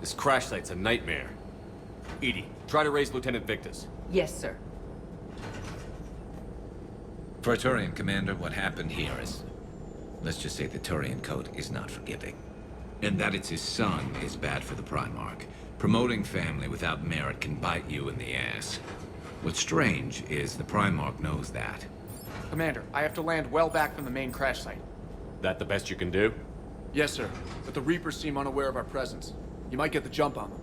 This crash site's a nightmare. Edie, try to raise Lieutenant Victus. Yes, sir. For a Turian commander, what happened here is... let's just say the Turian code is not forgiving. And that it's his son is bad for the Primarch. Promoting family without merit can bite you in the ass. What's strange is the Primarch knows that. Commander, I have to land well back from the main crash site. That the best you can do? Yes, sir. But the Reapers seem unaware of our presence. You might get the jump on them.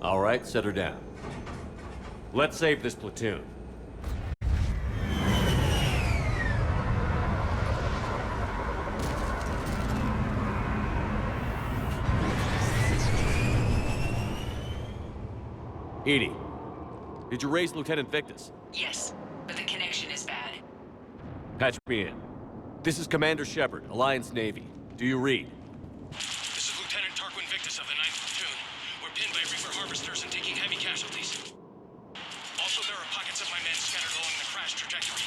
All right, set her down. Let's save this platoon. Edie, did you raise Lieutenant Victus? Yes, but the connection is bad. Patch me in. This is Commander Shepard, Alliance Navy. Do you read? This is Lieutenant Tarquin Victus of the 9th Platoon. We're pinned by Reaper harvesters and taking heavy casualties. Also, there are pockets of my men scattered along the crash trajectory.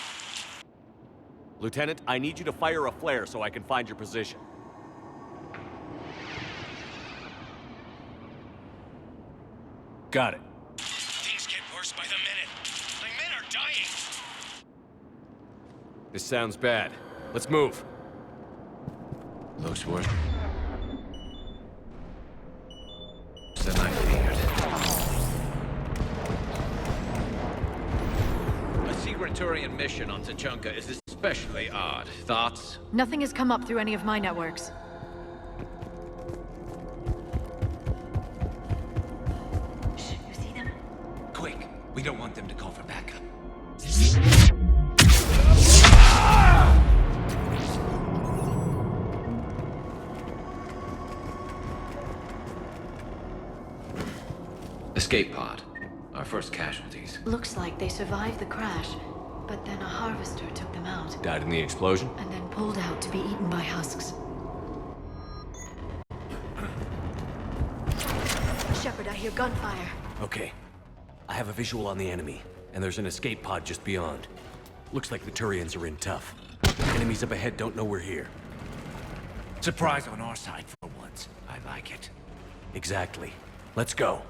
Lieutenant, I need you to fire a flare so I can find your position. Got it. Things get worse by the minute. My men are dying. This sounds bad. Let's move. Looks worse than I feared. A secret Turian mission on Tuchanka is especially odd. Thoughts? Nothing has come up through any of my networks. Shh, you see them? Quick! We don't want them to call for backup. Escape pod. Our first casualties. Looks like they survived the crash, but then a harvester took them out, Died in the explosion? and then pulled out to be eaten by husks. Shepard, I hear gunfire. Okay. I have a visual on the enemy, and there's an escape pod just beyond. Looks like the Turians are in tough. Enemies up ahead don't know we're here. Surprise on our side for once. I like it. Exactly. Let's go.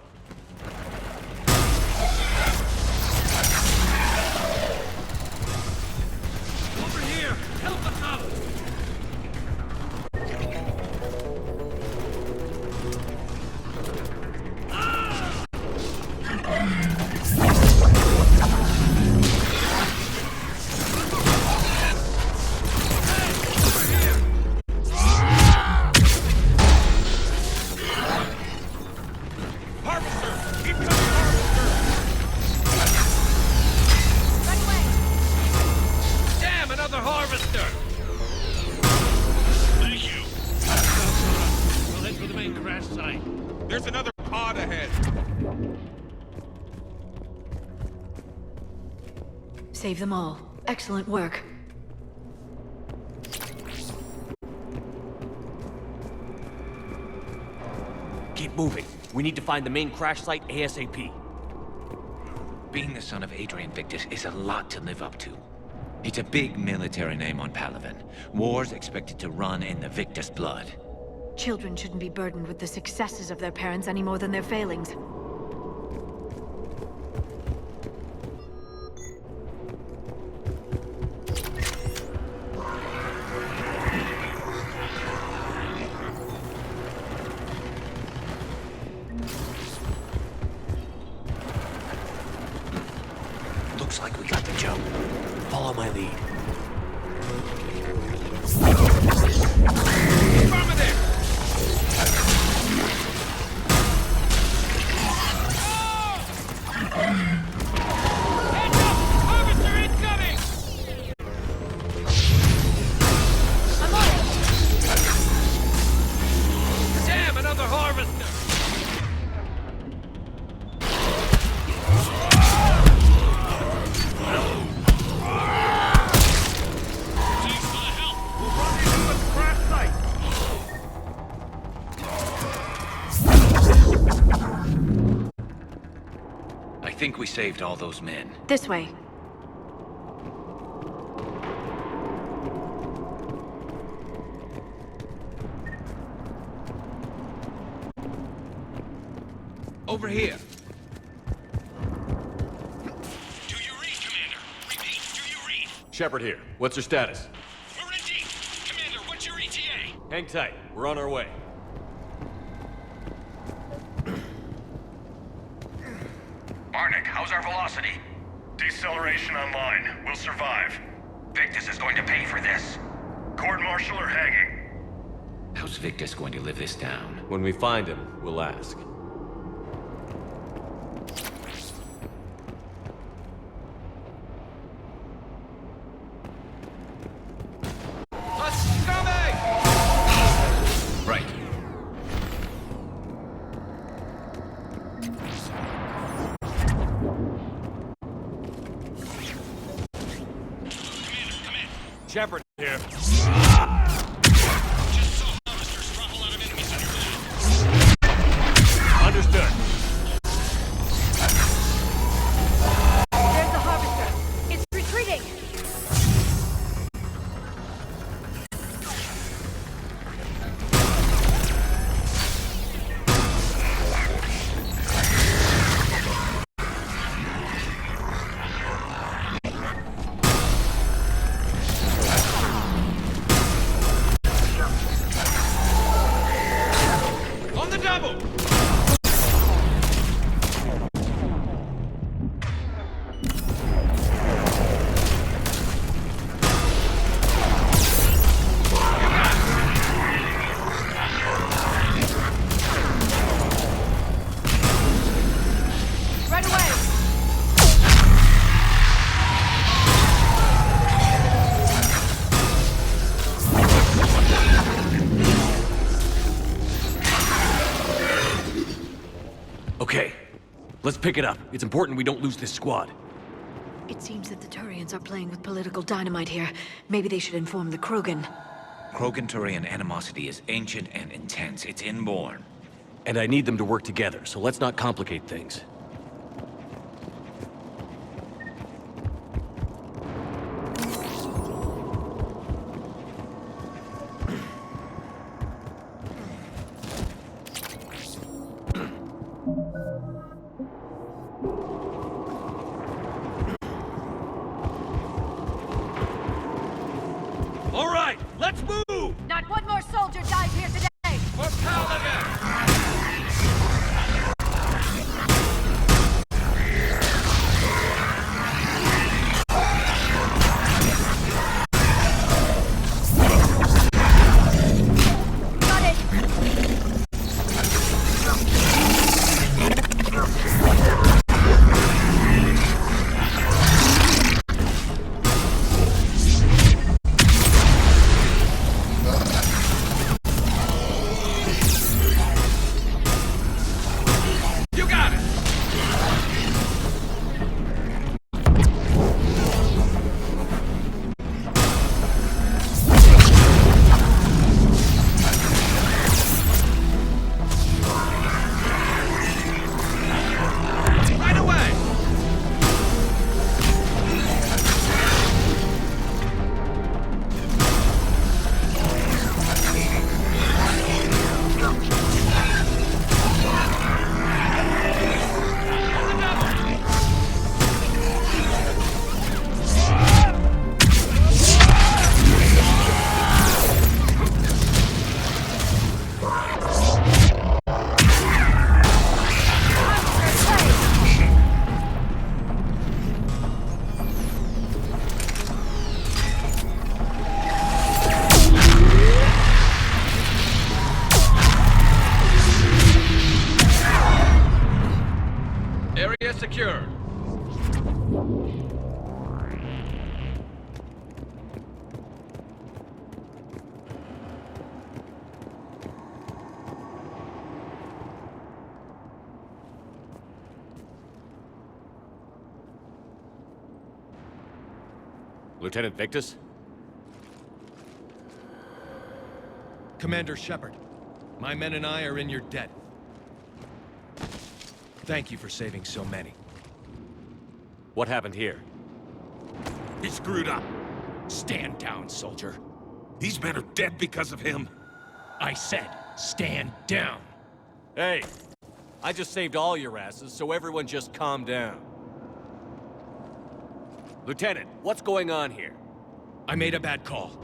Over here! Help us out! There's another pod ahead. Save them all. Excellent work. Keep moving. We need to find the main crash site ASAP. Being the son of Adrian Victus is a lot to live up to. It's a big military name on Palaven. War's expected to run in the Victus blood. Children shouldn't be burdened with the successes of their parents any more than their failings. Looks like we got the jump. Follow my lead. Damn, another harvester! Thanks for the help! We'll run into a crash site! I think we saved all those men. This way. Over here. Do you read, Commander? Repeat, do you read? Shepard here. What's your status? We're in deep! Commander, what's your ETA? Hang tight. We're on our way. Arnik, how's our velocity? Deceleration online. We'll survive. Victus is going to pay for this. Court-martial or hanging? How's Victus going to live this down? When we find him, we'll ask. Right. Commander, come in. Shepard here. Just saw harvesters drop a lot of enemies on your path. Understood. There's the harvester. It's retreating. On the double! Right away. Okay. Let's pick it up. It's important we don't lose this squad. It seems that the Turians are playing with political dynamite here. Maybe they should inform the Krogan. Krogan-Turian animosity is ancient and intense. It's inborn. And I need them to work together, so let's not complicate things. All right, let's move! Not one more soldier died here today! For Paladin! Got it! Area secure. Lieutenant Victus? Commander Shepard, my men and I are in your debt. Thank you for saving so many. What happened here? He screwed up. Stand down, soldier. These men are dead because of him. I said, stand down. Hey! I just saved all your asses, so everyone just calm down. Lieutenant, what's going on here? I made a bad call.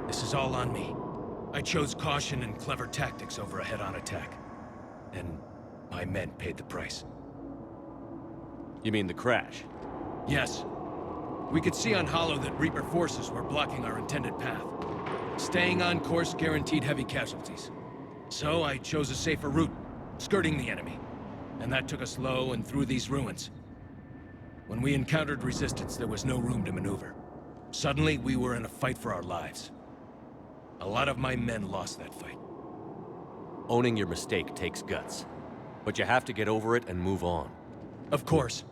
This is all on me. I chose caution and clever tactics over a head-on attack. And my men paid the price. You mean the crash? Yes. We could see on Hollow that Reaper forces were blocking our intended path. Staying on course guaranteed heavy casualties. So I chose a safer route, skirting the enemy. And that took us low and through these ruins. When we encountered resistance, there was no room to maneuver. Suddenly, we were in a fight for our lives. A lot of my men lost that fight. Owning your mistake takes guts. But you have to get over it and move on. Of course.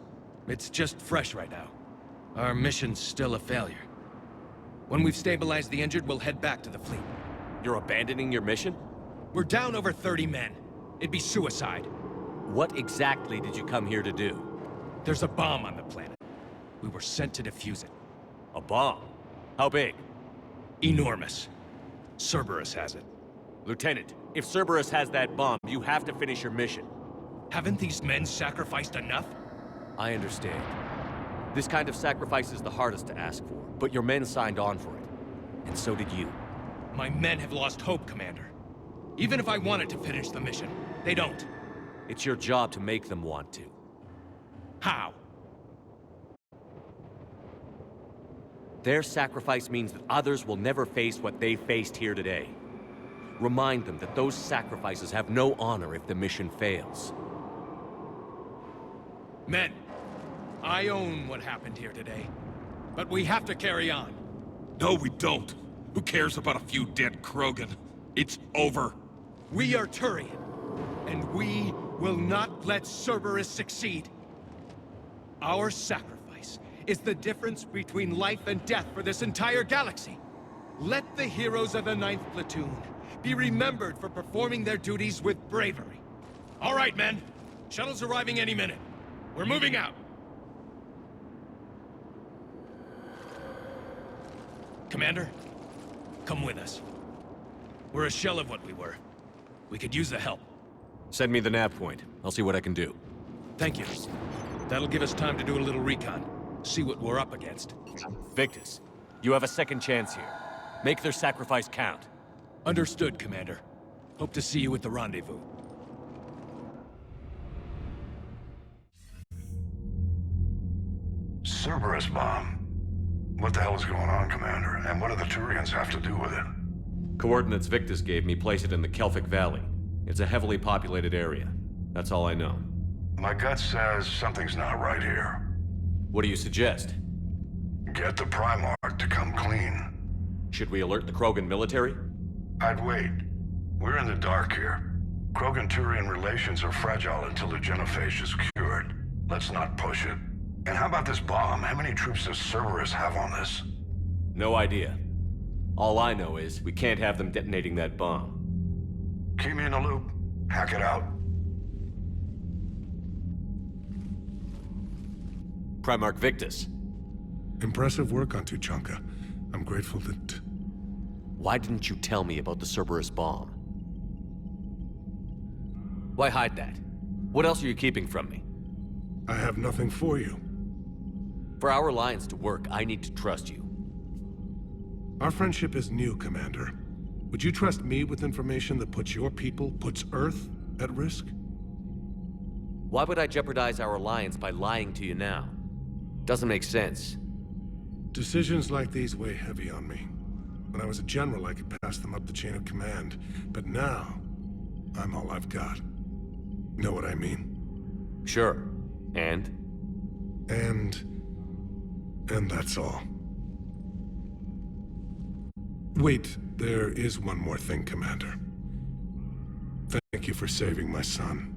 It's just fresh right now. Our mission's still a failure. When we've stabilized the injured, we'll head back to the fleet. You're abandoning your mission? We're down over 30 men. It'd be suicide. What exactly did you come here to do? There's a bomb on the planet. We were sent to defuse it. A bomb? How big? Enormous. Cerberus has it. Lieutenant, if Cerberus has that bomb, you have to finish your mission. Haven't these men sacrificed enough? I understand. This kind of sacrifice is the hardest to ask for, but your men signed on for it. And so did you. My men have lost hope, Commander. Even if I wanted to finish the mission, they don't. It's your job to make them want to. How? Their sacrifice means that others will never face what they faced here today. Remind them that those sacrifices have no honor if the mission fails. Men, I own what happened here today. But we have to carry on. No, we don't. Who cares about a few dead Krogan? It's over. We are Turian, and we will not let Cerberus succeed. Our sacrifice is the difference between life and death for this entire galaxy. Let the heroes of the 9th Platoon be remembered for performing their duties with bravery. All right, men. Shuttle's arriving any minute. We're moving out. Commander, come with us. We're a shell of what we were. We could use the help. Send me the nav point. I'll see what I can do. Thank you. That'll give us time to do a little recon. See what we're up against. Victus, you have a second chance here. Make their sacrifice count. Understood, Commander. Hope to see you at the rendezvous. Cerberus bomb. What the hell is going on, Commander? And what do the Turians have to do with it? Coordinates Victus gave me place it in the Kelphic Valley. It's a heavily populated area. That's all I know. My gut says something's not right here. What do you suggest? Get the Primarch to come clean. Should we alert the Krogan military? I'd wait. We're in the dark here. Krogan-Turian relations are fragile until the genophage is cured. Let's not push it. And how about this bomb? How many troops does Cerberus have on this? No idea. All I know is we can't have them detonating that bomb. Keep me in the loop. Hack it out. Primarch Victus. Impressive work on Tuchanka. I'm grateful that... Why didn't you tell me about the Cerberus bomb? Why hide that? What else are you keeping from me? I have nothing for you. For our alliance to work, I need to trust you. Our friendship is new, Commander. Would you trust me with information that puts your people, puts Earth, at risk? Why would I jeopardize our alliance by lying to you now? Doesn't make sense. Decisions like these weigh heavy on me. When I was a general, I could pass them up the chain of command. But now, I'm all I've got. Know what I mean? Sure. And? And that's all. Wait, there is one more thing, Commander. Thank you for saving my son.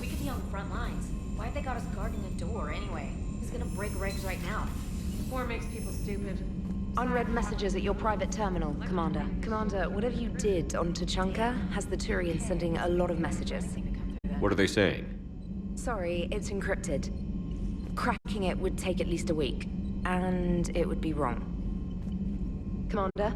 We could be on the front lines. Why have they got us guarding a door anyway? Who's gonna break regs right now? War makes people stupid. Unread messages at your private terminal, Commander. Commander, whatever you did on Tuchanka has the Turians sending a lot of messages. What are they saying? Sorry, it's encrypted. Cracking it would take at least a week, and it would be wrong. Commander?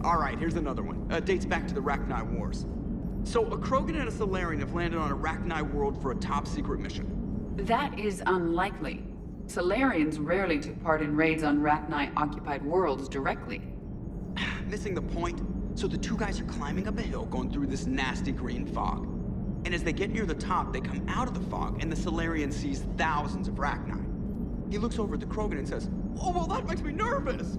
Alright, here's another one. Dates back to the Rachni Wars. So, a Krogan and a Salarian have landed on a Rachni world for a top-secret mission. That is unlikely. Salarians rarely took part in raids on Rachni-occupied worlds directly. Missing the point? So the two guys are climbing up a hill going through this nasty green fog. And as they get near the top, they come out of the fog, and the Salarian sees thousands of Rachni. He looks over at the Krogan and says, "Oh, well, that makes me nervous!"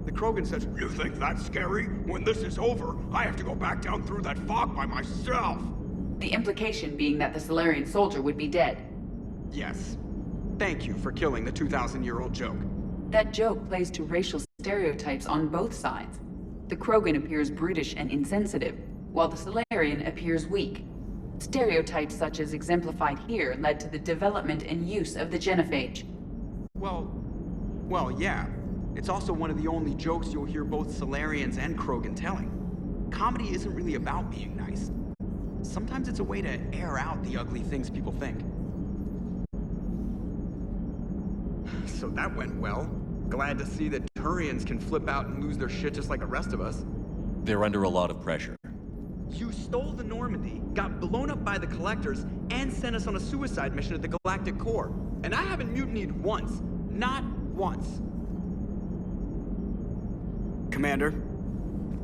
The Krogan says, "You think that's scary? When this is over, I have to go back down through that fog by myself." The implication being that the Salarian soldier would be dead. "Yes. Thank you for killing the 2,000-year-old joke." That joke plays to racial stereotypes on both sides. The Krogan appears brutish and insensitive, while the Salarian appears weak. Stereotypes such as exemplified here led to the development and use of the genophage. Well, yeah. It's also one of the only jokes you'll hear both Salarians and Krogan telling. Comedy isn't really about being nice. Sometimes it's a way to air out the ugly things people think. So that went well. Glad to see that Turians can flip out and lose their shit just like the rest of us. They're under a lot of pressure. You stole the Normandy, got blown up by the Collectors, and sent us on a suicide mission at the Galactic Core. And I haven't mutinied once. Not once. Commander?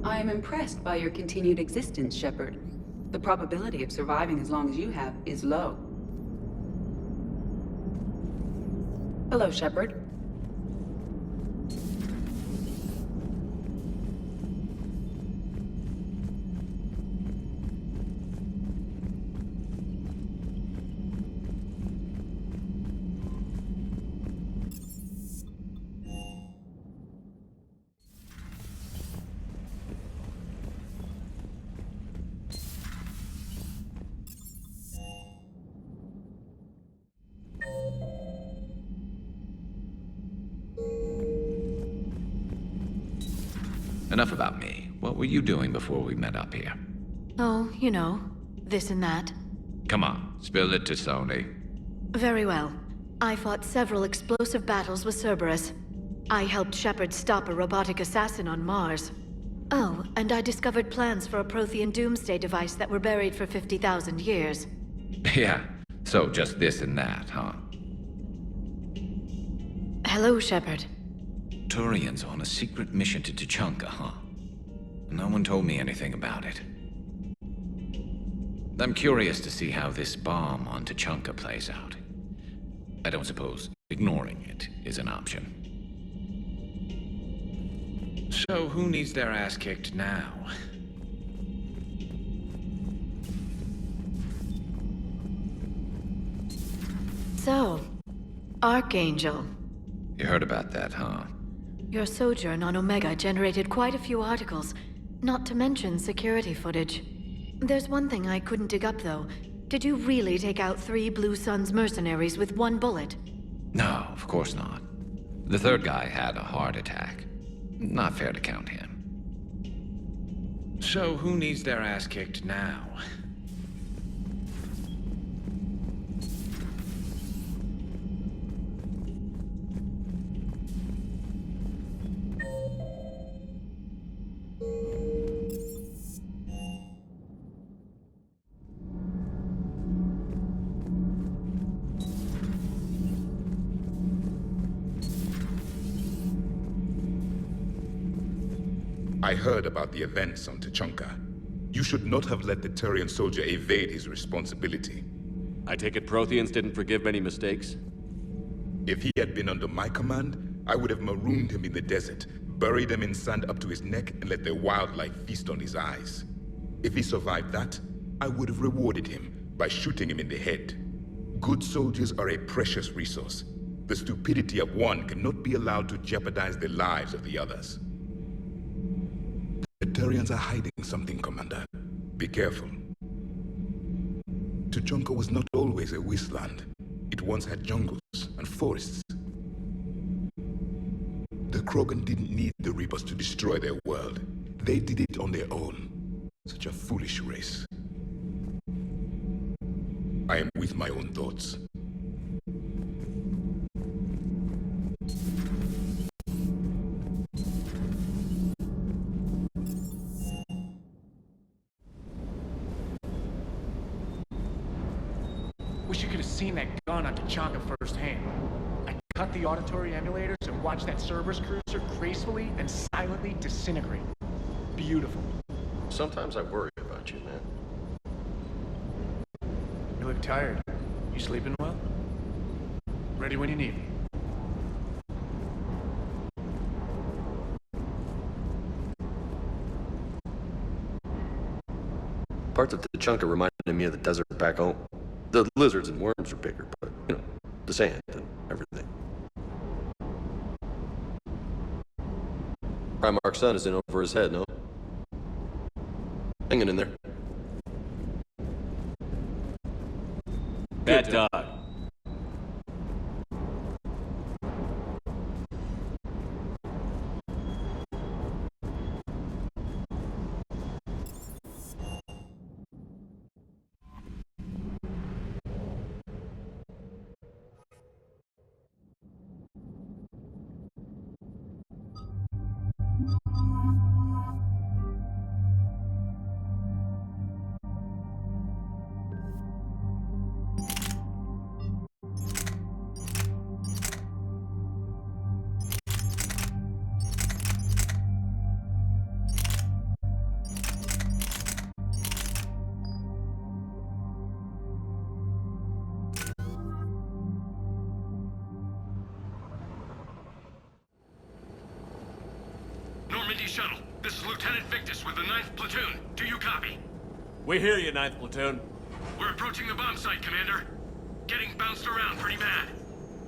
I am impressed by your continued existence, Shepard. The probability of surviving as long as you have is low. Hello, Shepard. Enough about me. What were you doing before we met up here? Oh, you know, this and that. Come on, spill it to Sony. Very well. I fought several explosive battles with Cerberus. I helped Shepard stop a robotic assassin on Mars. Oh, and I discovered plans for a Prothean doomsday device that were buried for 50,000 years. Yeah, so just this and that, huh? Hello, Shepard. Turians on a secret mission to Tuchanka, huh? No one told me anything about it. I'm curious to see how this bomb on Tuchanka plays out. I don't suppose ignoring it is an option. So who needs their ass kicked now? So, Archangel. You heard about that, huh? Your sojourn on Omega generated quite a few articles, not to mention security footage. There's one thing I couldn't dig up, though. Did you really take out 3 Blue Suns mercenaries with 1 bullet? No, of course not. The third guy had a heart attack. Not fair to count him. So who needs their ass kicked now? I heard about the events on Tuchanka. You should not have let the Turian soldier evade his responsibility. I take it Protheans didn't forgive many mistakes? If he had been under my command, I would have marooned him in the desert, buried him in sand up to his neck, and let the wildlife feast on his eyes. If he survived that, I would have rewarded him by shooting him in the head. Good soldiers are a precious resource. The stupidity of one cannot be allowed to jeopardize the lives of the others. The Turians are hiding something, Commander. Be careful. Tuchanka was not always a wasteland. It once had jungles and forests. The Krogan didn't need the Reapers to destroy their world. They did it on their own. Such a foolish race. I am with my own thoughts. Wish you could have seen that gun on Tuchanka firsthand. I cut the auditory emulators and watched that Cerberus cruiser gracefully and silently disintegrate. Beautiful. Sometimes I worry about you, man. You look tired. You sleeping well? Ready when you need me. Parts of Tuchanka reminded me of the desert back home. The lizards and worms are bigger, but, you know, the sand and everything. Primarch's son is in over his head, no? Hanging in there. Bad dog. Normandy Shuttle, this is Lieutenant Victus with the 9th Platoon. Do you copy? We hear you, 9th Platoon. We're approaching the bomb site, Commander. Getting bounced around pretty bad.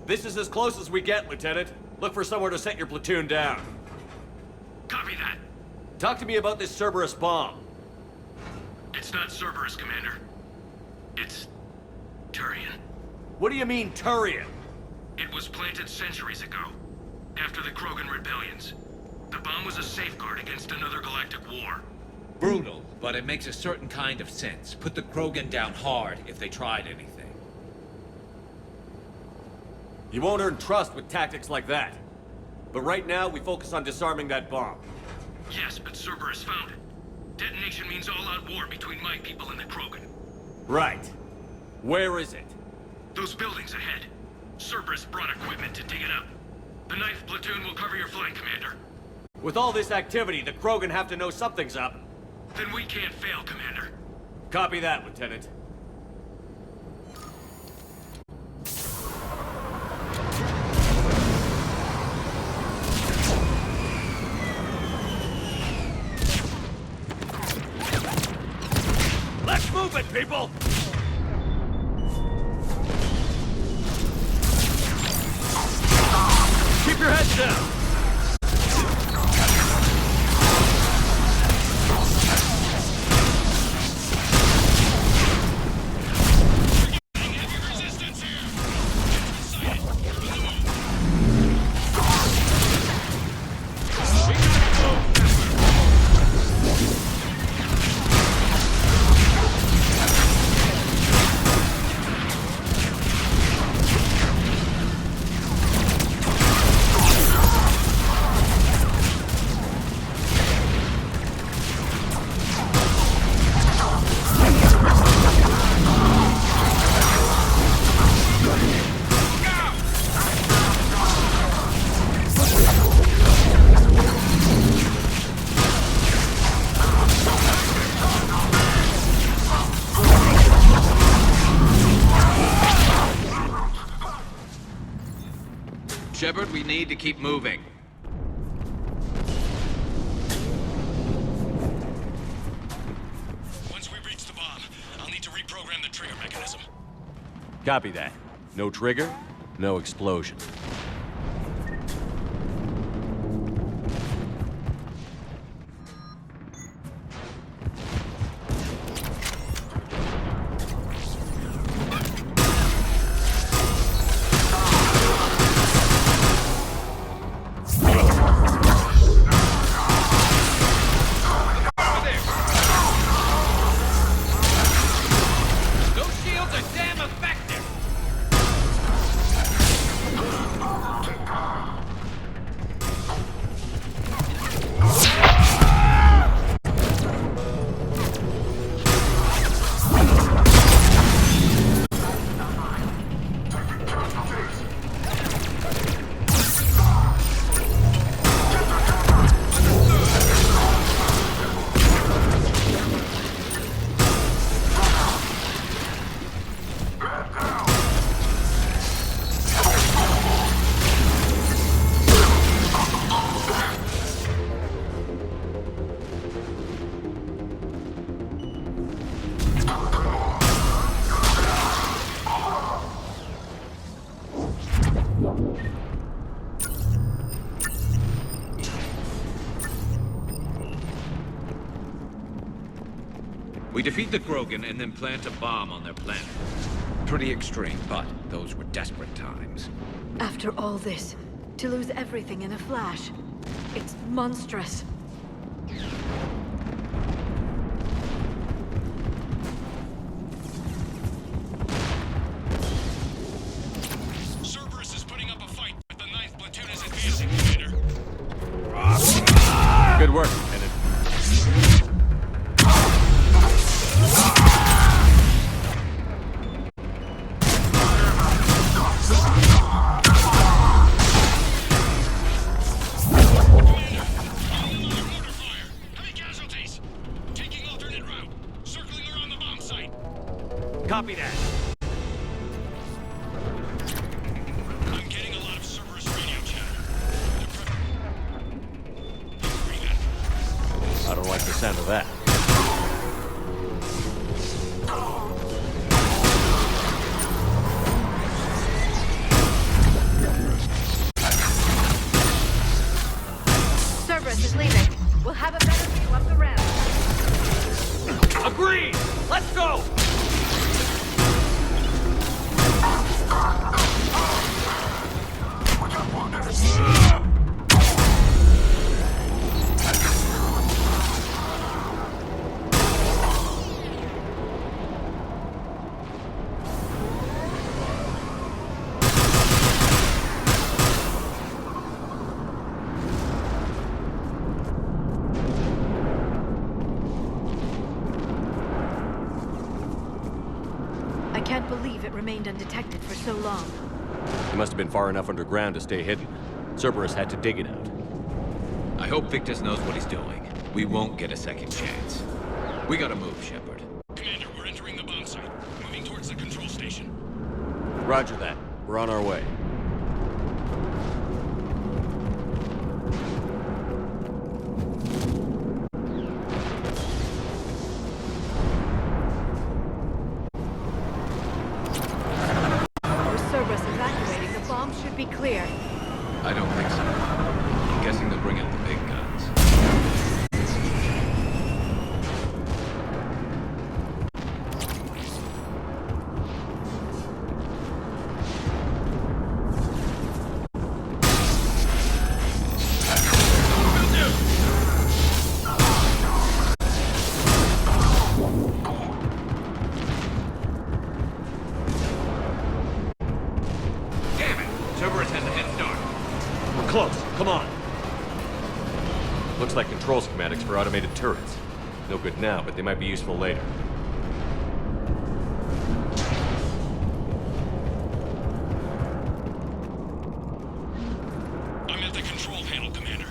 This is as close as we get, Lieutenant. Look for somewhere to set your platoon down. Copy that. Talk to me about this Cerberus bomb. It's not Cerberus, Commander. It's Turian. What do you mean, Turian? It was planted centuries ago, after the Krogan rebellions. The bomb was a safeguard against another galactic war. Brutal, but it makes a certain kind of sense. Put the Krogan down hard if they tried anything. You won't earn trust with tactics like that. But right now, we focus on disarming that bomb. Yes, but Cerberus found it. Detonation means all-out war between my people and the Krogan. Right. Where is it? Those buildings ahead. Cerberus brought equipment to dig it up. The 9th Platoon will cover your flank, Commander. With all this activity, the Krogan have to know something's up. Then we can't fail, Commander. Copy that, Lieutenant. Let's move it, people! Keep your heads down! Shepard, we need to keep moving. Once we reach the bomb, I'll need to reprogram the trigger mechanism. Copy that. No trigger, no explosion. We defeat the Krogan and then plant a bomb on their planet. Pretty extreme, but those were desperate times. After all this, to lose everything in a flash, it's monstrous. Cerberus is putting up a fight, but the 9th platoon is advancing, Commander. Good work, Lieutenant. Copy that. I'm getting a lot of Cerberus radio chatter. I don't like the sound of that. Cerberus is leaving. We'll have a better view up the ramp. Agreed! Let's go! I can't believe it remained undetected for so long. It must have been far enough underground to stay hidden. Cerberus had to dig it out. I hope Victus knows what he's doing. We won't get a second chance. We gotta move, Shepard. Commander, we're entering the bomb site. Moving towards the control station. Roger that. We're on our way. With Cerberus evacuating, the bomb should be clear. I don't think so. I'm guessing they'll bring out the big guns. Close. Come on. Looks like control schematics for automated turrets. No good now, but they might be useful later. I'm at the control panel, Commander.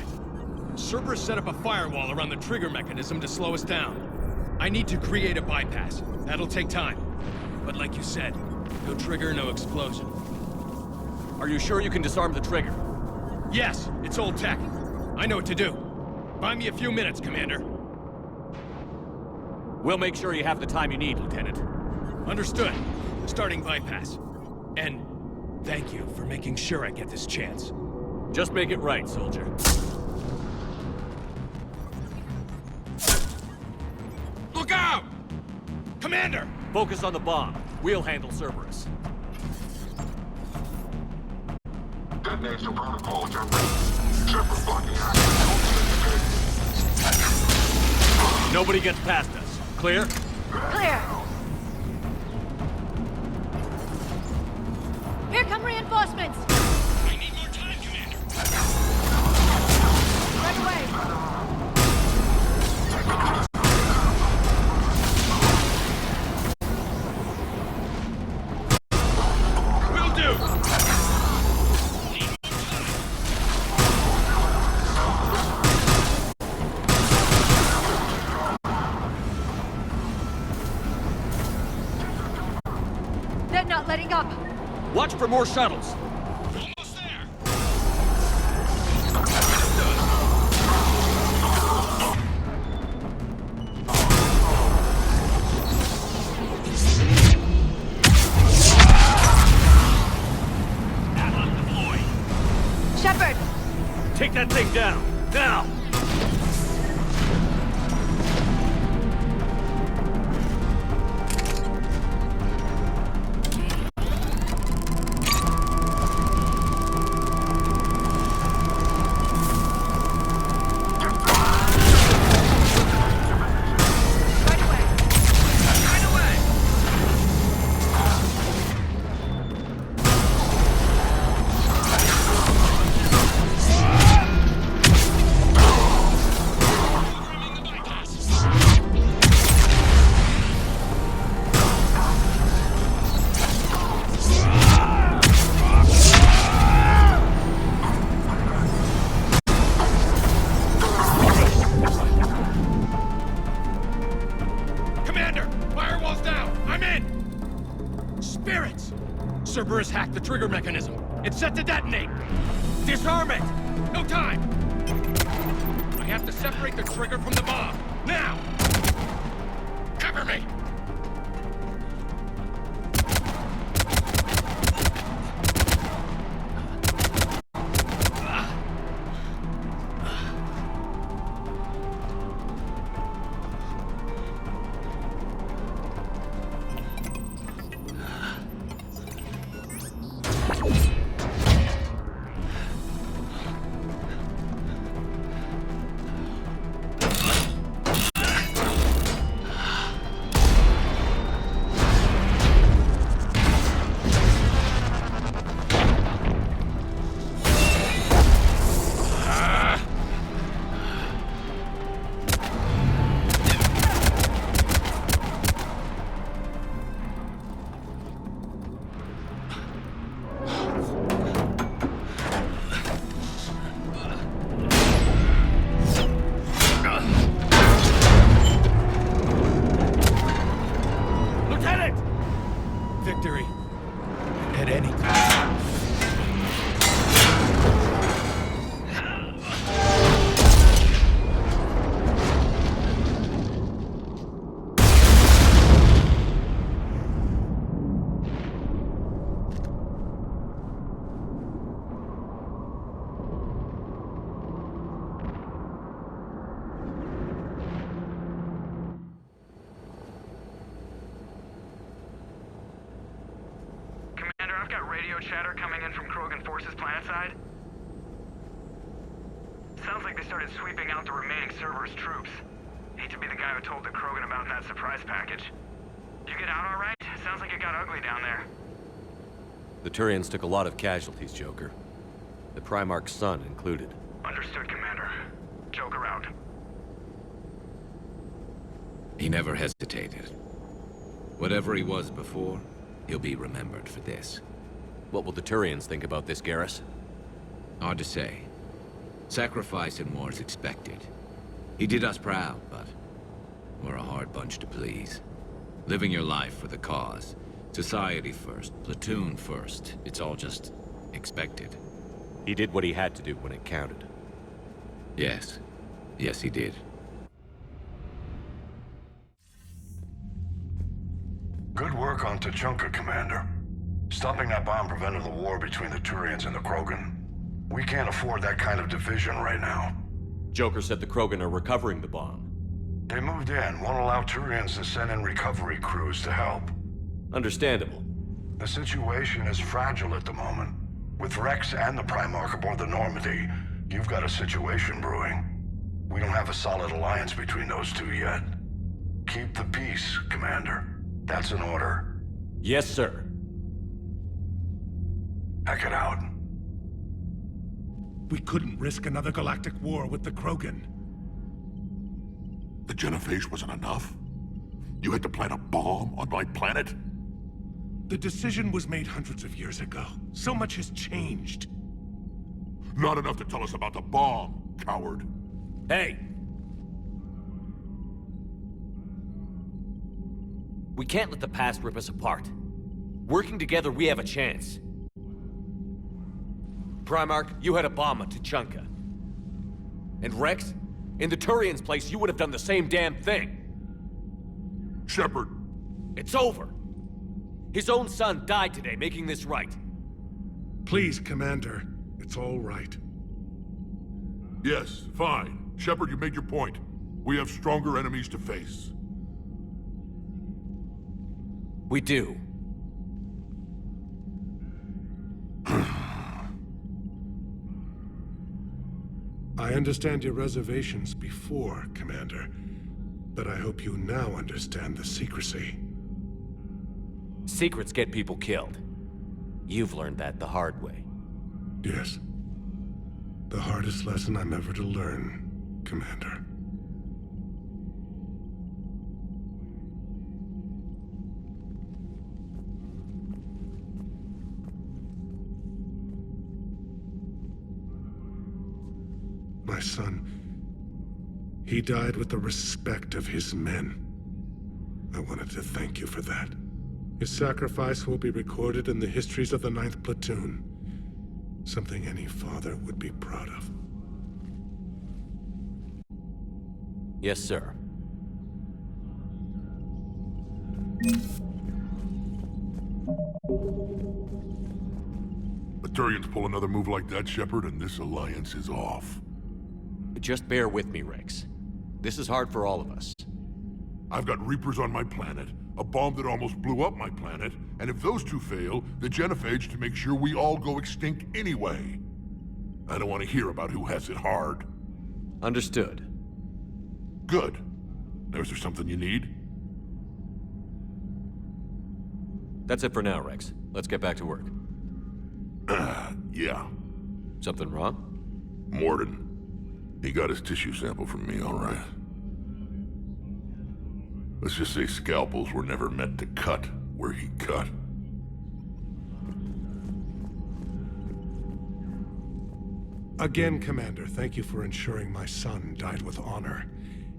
Cerberus set up a firewall around the trigger mechanism to slow us down. I need to create a bypass. That'll take time. But like you said, no trigger, no explosion. Are you sure you can disarm the trigger? Yes, it's old tech. I know what to do. Buy me a few minutes, Commander. We'll make sure you have the time you need, Lieutenant. Understood. Starting bypass. And thank you for making sure I get this chance. Just make it right, soldier. Look out! Commander! Focus on the bomb. We'll handle Cerberus. Detonates the protocol, Shepard blocking access. Nobody gets past us. Clear? Clear. Here come reinforcements. I need more time, Commander. Right away. Will do! They're not letting up. Watch for more shuttles. Almost there. Shepard! Take that thing down. Now! Cerberus hacked the trigger mechanism. It's set to detonate. Disarm it! No time! I have to separate the trigger from the bomb. Now! Cover me! Victory. At any time. I've got radio chatter coming in from Krogan forces planetside. Sounds like they started sweeping out the remaining Cerberus troops. Hate to be the guy who told the Krogan about that surprise package. You get out all right? Sounds like it got ugly down there. The Turians took a lot of casualties, Joker. The Primarch's son included. Understood, Commander. Joker out. He never hesitated. Whatever he was before, he'll be remembered for this. What will the Turians think about this, Garrus? Hard to say. Sacrifice in war is expected. He did us proud, but we're a hard bunch to please. Living your life for the cause. Society first, platoon first. It's all just expected. He did what he had to do when it counted. Yes. Yes, he did. Good work on Tuchanka, Commander. Stopping that bomb prevented the war between the Turians and the Krogan. We can't afford that kind of division right now. Joker said the Krogan are recovering the bomb. They moved in, won't allow Turians to send in recovery crews to help. Understandable. The situation is fragile at the moment. With Rex and the Primarch aboard the Normandy, you've got a situation brewing. We don't have a solid alliance between those two yet. Keep the peace, Commander. That's an order. Yes, sir. Heck it out. We couldn't risk another galactic war with the Krogan. The genophage wasn't enough? You had to plant a bomb on my planet? The decision was made hundreds of years ago. So much has changed. Not enough to tell us about the bomb, coward. Hey! We can't let the past rip us apart. Working together, we have a chance. Primarch, you had a bomb on Tuchanka. And Rex, in the Turian's place, you would have done the same damn thing. Shepard! It's over! His own son died today, making this right. Please, Commander. It's all right. Yes, fine. Shepard, you made your point. We have stronger enemies to face. We do. I understand your reservations before, Commander. But I hope you now understand the secrecy. Secrets get people killed. You've learned that the hard way. Yes. The hardest lesson I'm ever to learn, Commander. My son, he died with the respect of his men. I wanted to thank you for that. His sacrifice will be recorded in the histories of the 9th Platoon. Something any father would be proud of. Yes, sir. The Turians pull another move like that, Shepard, and this alliance is off. Just bear with me, Rex. This is hard for all of us. I've got Reapers on my planet, a bomb that almost blew up my planet, and if those two fail, the genophage to make sure we all go extinct anyway. I don't want to hear about who has it hard. Understood. Good. Now, is there something you need? That's it for now, Rex. Let's get back to work. Yeah. Something wrong? Morden. He got his tissue sample from me, all right. Let's just say scalpels were never meant to cut where he cut. Again, Commander, thank you for ensuring my son died with honor.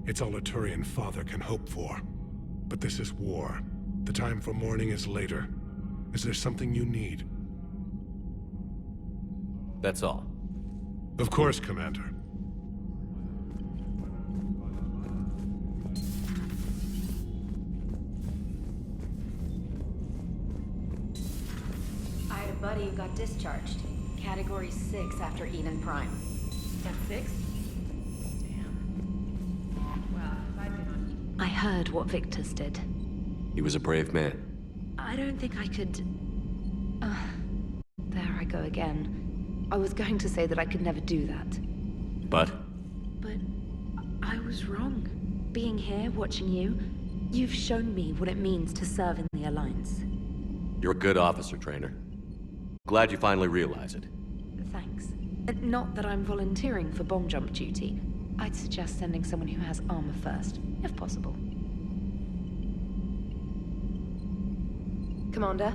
It's all a Turian father can hope for. But this is war. The time for mourning is later. Is there something you need? That's all. Of course, Commander. I had a buddy who got discharged. Category 6 after Eden Prime. That's 6? Damn. Well, if I'd been on Eden... I heard what Victor's did. He was a brave man. I don't think I could... there I go again. I was going to say that I could never do that. But? But I was wrong. Being here, watching you, you've shown me what it means to serve in the Alliance. You're a good officer, Trainer. Glad you finally realize it. Thanks. Not that I'm volunteering for bomb jump duty. I'd suggest sending someone who has armor first, if possible. Commander?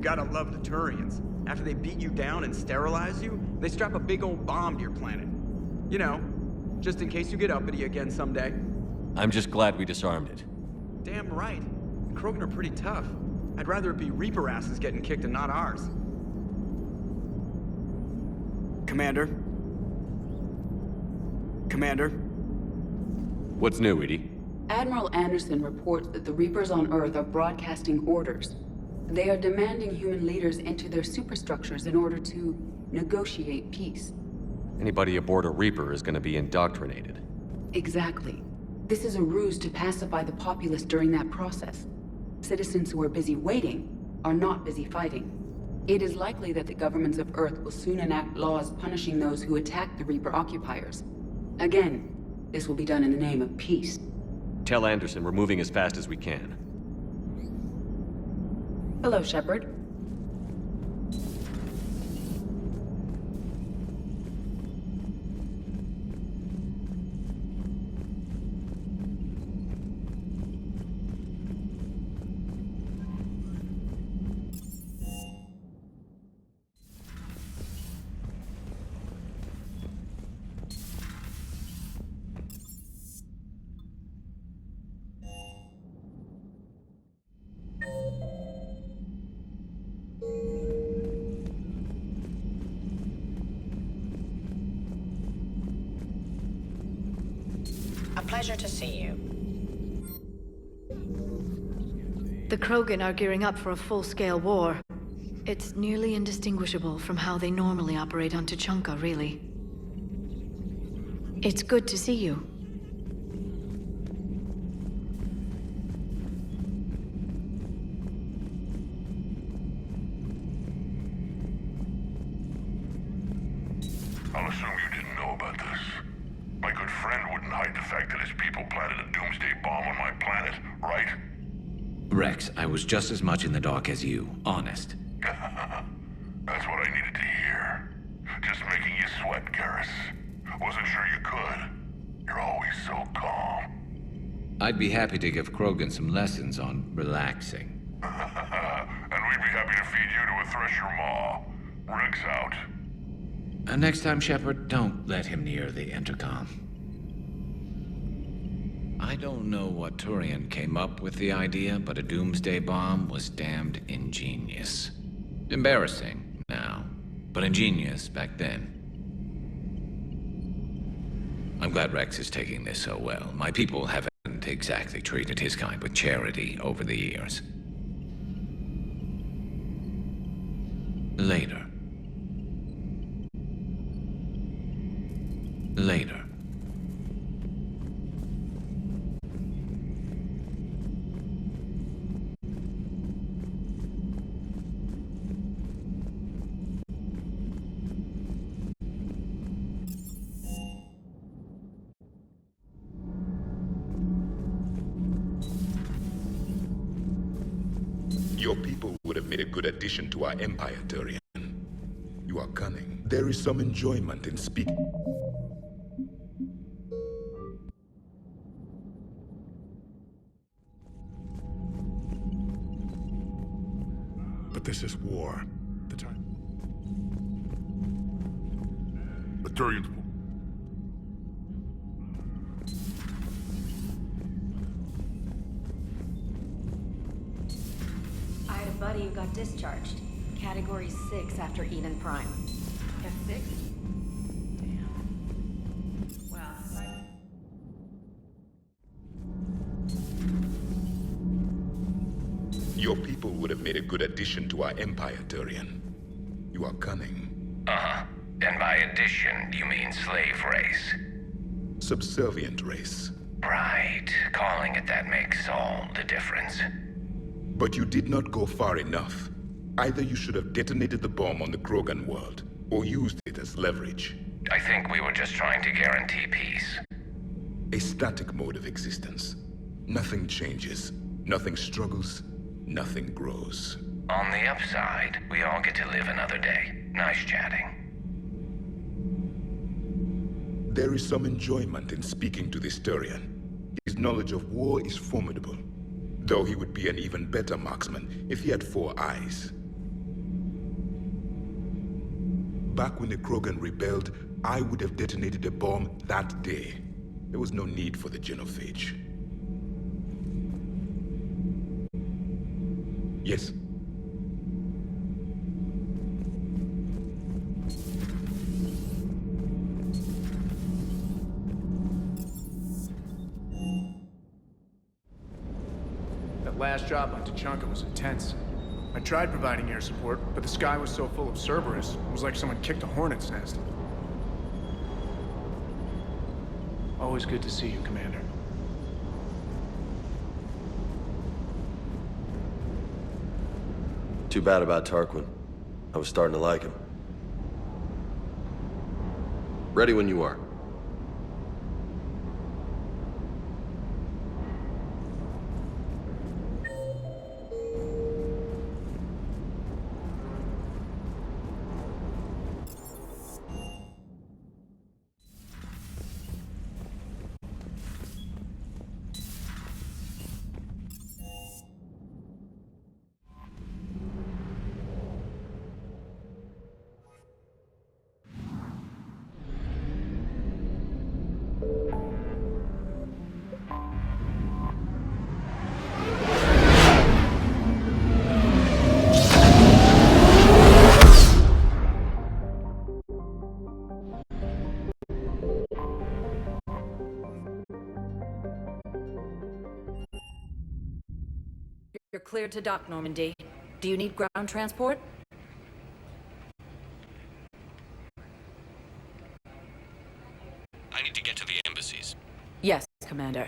gotta love the Turians. After they beat you down and sterilize you, they strap a big old bomb to your planet. You know, just in case you get uppity again someday. I'm just glad we disarmed it. Damn right. Krogan are pretty tough. I'd rather it be Reaper asses getting kicked and not ours. Commander? Commander? What's new, Edie? Admiral Anderson reports that the Reapers on Earth are broadcasting orders. They are demanding human leaders into their superstructures in order to negotiate peace. Anybody aboard a Reaper is going to be indoctrinated. Exactly. This is a ruse to pacify the populace during that process. Citizens who are busy waiting are not busy fighting. It is likely that the governments of Earth will soon enact laws punishing those who attack the Reaper occupiers. Again, this will be done in the name of peace. Tell Anderson we're moving as fast as we can. Hello, Shepard. A pleasure to see you. The Krogan are gearing up for a full-scale war. It's nearly indistinguishable from how they normally operate on Tuchanka, really. It's good to see you. I'll assume you didn't know about this. My good friend wouldn't hide the fact that his people planted a doomsday bomb on my planet, right? Rex, I was just as much in the dark as you, honest. That's what I needed to hear. Just making you sweat, Garrus. Wasn't sure you could. You're always so calm. I'd be happy to give Krogan some lessons on relaxing. And we'd be happy to feed you to a Thresher Maw. Rex out. Next time, Shepard, don't let him near the intercom. I don't know what Turian came up with the idea, but a doomsday bomb was damned ingenious. Embarrassing now, but ingenious back then. I'm glad Rex is taking this so well. My people haven't exactly treated his kind with charity over the years. Later. Later. Your people would have made a good addition to our empire, Turian. You are cunning. There is some enjoyment in speaking. But this is war. The time. The Turians. I had a buddy who got discharged. Category 6 after Eden Prime. F6? Damn. Well, Your people would have made a good addition to our empire, Turian. You are cunning. Uh-huh. And by addition, you mean slave race? Subservient race. Right. Calling it that makes all the difference. But you did not go far enough. Either you should have detonated the bomb on the Krogan world, or used it as leverage. I think we were just trying to guarantee peace. A static mode of existence. Nothing changes, nothing struggles, nothing grows. On the upside, we all get to live another day. Nice chatting. There is some enjoyment in speaking to this Turian. His knowledge of war is formidable, though he would be an even better marksman if he had 4 eyes. back when the Krogan rebelled, I would have detonated a bomb that day. There was no need for the genophage. Yes. That last drop on Tuchanka was intense. I tried providing air support, but the sky was so full of Cerberus, it was like someone kicked a hornet's nest. Always good to see you, Commander. Too bad about Tarquin. I was starting to like him. Ready when you are. You're cleared to dock, Normandy. Do you need ground transport? I need to get to the embassies. Yes, Commander.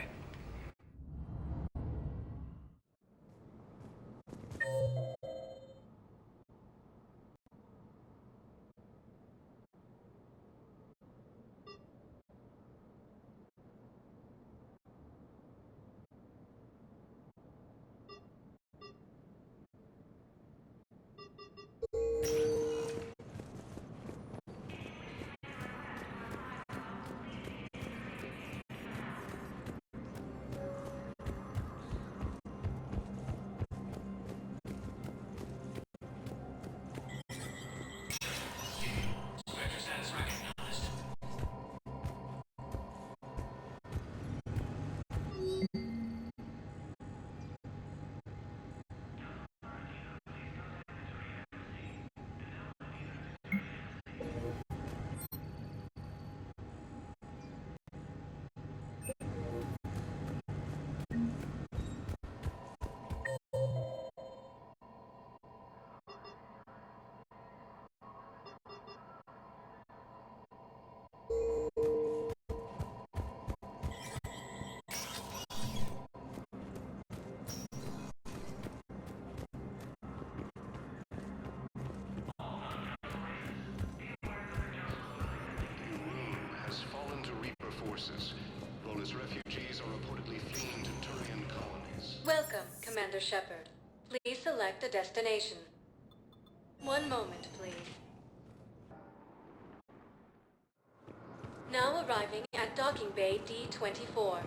Has fallen to Reaper forces. Volus refugees are reportedly fleeing to Turian colonies. Welcome, Commander Shepard. Please select a destination. One moment, please. Now arriving at Docking Bay D-24.